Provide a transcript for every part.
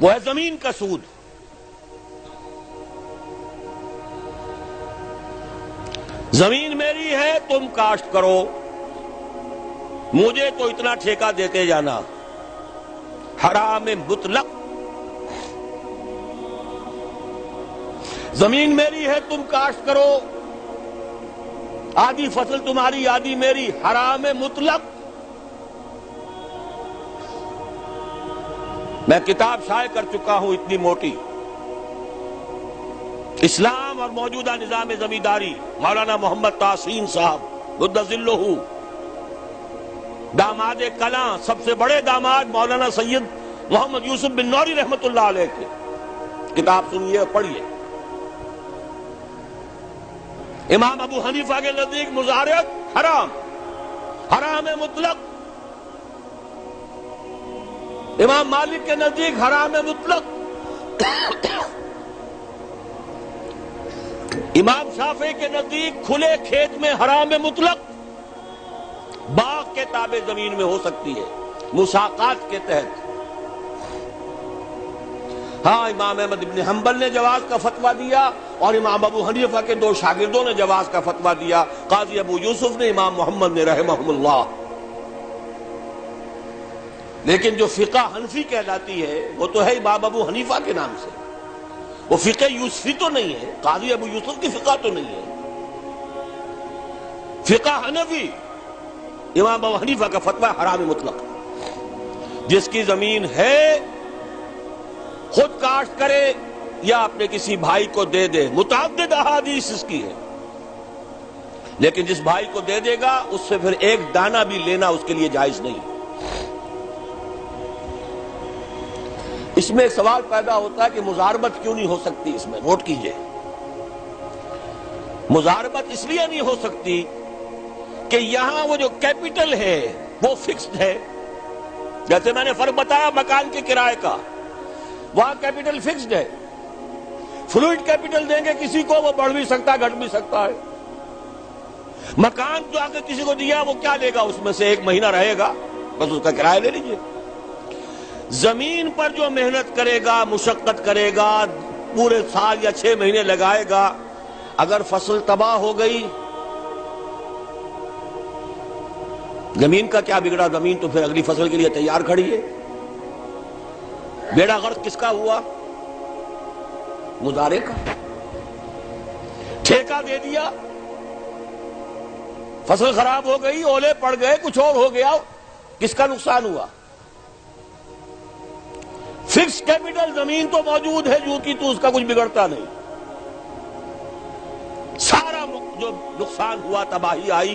وہ ہے زمین کا سود. زمین میری ہے، تم کاشت کرو، مجھے تو اتنا ٹھیکہ دیتے جانا. حرام مطلق. زمین میری ہے، تم کاشت کرو، آدھی فصل تمہاری آدھی میری. حرام مطلق. میں کتاب شائع کر چکا ہوں اتنی موٹی، اسلام اور موجودہ نظام زمینداری، مولانا محمد تحسین صاحب مد ظلہ، داماد کلاں، سب سے بڑے داماد مولانا سید محمد یوسف بن نوری رحمت اللہ علیہ کے. کتاب سنیے اور پڑھیے. امام ابو حنیفہ کے نزدیک مزارعت حرام، حرام مطلق. امام مالک کے نزدیک حرام مطلق. امام شافعی کے نزدیک کھلے کھیت میں حرام مطلق. باغ کے تابع زمین میں ہو سکتی ہے مساقات کے تحت. ہاں، امام احمد بن حنبل نے جواز کا فتویٰ دیا اور امام ابو حنیفہ کے 2 شاگردوں نے جواز کا فتویٰ دیا، قاضی ابو یوسف نے، امام محمد نے رحمہم اللہ. لیکن جو فقہ حنفی کہلاتی ہے وہ تو ہے امام ابو حنیفہ کے نام سے. وہ فقہ یوسفی تو نہیں ہے، قاضی ابو یوسف کی فقہ تو نہیں ہے. فقہ حنفی، امام ابو حنیفہ کا فتویٰ حرام مطلق. جس کی زمین ہے خود کاشت کرے یا اپنے کسی بھائی کو دے دے. متعدد احادیث اس کی ہے، لیکن جس بھائی کو دے دے گا اس سے پھر ایک دانہ بھی لینا اس کے لیے جائز نہیں. اس میں ایک سوال پیدا ہوتا ہے کہ مزاربت کیوں نہیں ہو سکتی. اس میں نوٹ کیجئے، مزاربت اس لیے نہیں ہو سکتی کہ یہاں وہ جو کیپٹل ہے وہ فکسڈ ہے. جیسے میں نے فرق بتایا مکان کے کرائے کا، وہاں کیپٹل فکسڈ ہے. فلوئڈ کیپٹل دیں گے کسی کو، وہ بڑھ بھی سکتا ہے گھٹ بھی سکتا ہے. مکان جو اگر کسی کو دیا وہ کیا لے گا، اس میں سے 1 مہینہ رہے گا، بس اس کا کرایہ لے لیجئے. زمین پر جو محنت کرے گا، مشقت کرے گا، پورے سال یا 6 مہینے لگائے گا، اگر فصل تباہ ہو گئی، زمین کا کیا بگڑا؟ زمین تو پھر اگلی فصل کے لیے تیار کھڑی ہے. بیڑا غرق کس کا ہوا؟ مزارع کا. ٹھیکہ دے دیا، فصل خراب ہو گئی، اولے پڑ گئے، کچھ اور ہو گیا، کس کا نقصان ہوا؟ فکس کیپٹل زمین تو موجود ہے جو کہ تو اس کا کچھ بگڑتا نہیں. سارا جو نقصان ہوا، تباہی آئی،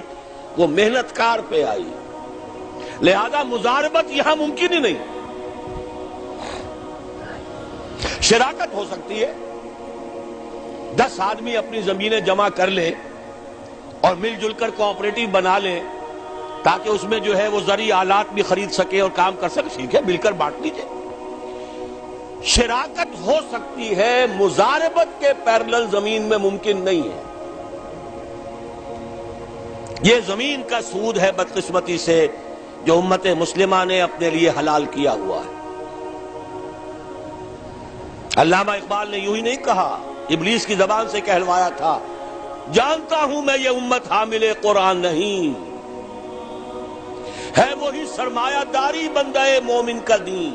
وہ محنت کار پہ آئی. لہذا مزاربت یہاں ممکن ہی نہیں. شراکت ہو سکتی ہے، 10 آدمی اپنی زمینیں جمع کر لیں اور مل جل کر کوآپریٹو بنا لیں تاکہ اس میں جو ہے وہ زرعی آلات بھی خرید سکے اور کام کر سکے. ٹھیک ہے، مل کر بانٹ لیجیے. شراکت ہو سکتی ہے، مزاربت کے پیرلل زمین میں ممکن نہیں ہے. یہ زمین کا سود ہے بدقسمتی سے جو امت مسلمہ نے اپنے لیے حلال کیا ہوا ہے. علامہ اقبال نے یوں ہی نہیں کہا، ابلیس کی زبان سے کہلوایا تھا، جانتا ہوں میں یہ امت حامل قرآن نہیں، ہے وہی سرمایہ داری بندہ مومن کا دین.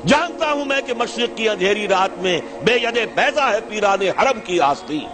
جانتا ہوں میں کہ مشرق کی اندھیری رات میں بے ید بیضا ہے پیران حرم کی آستین.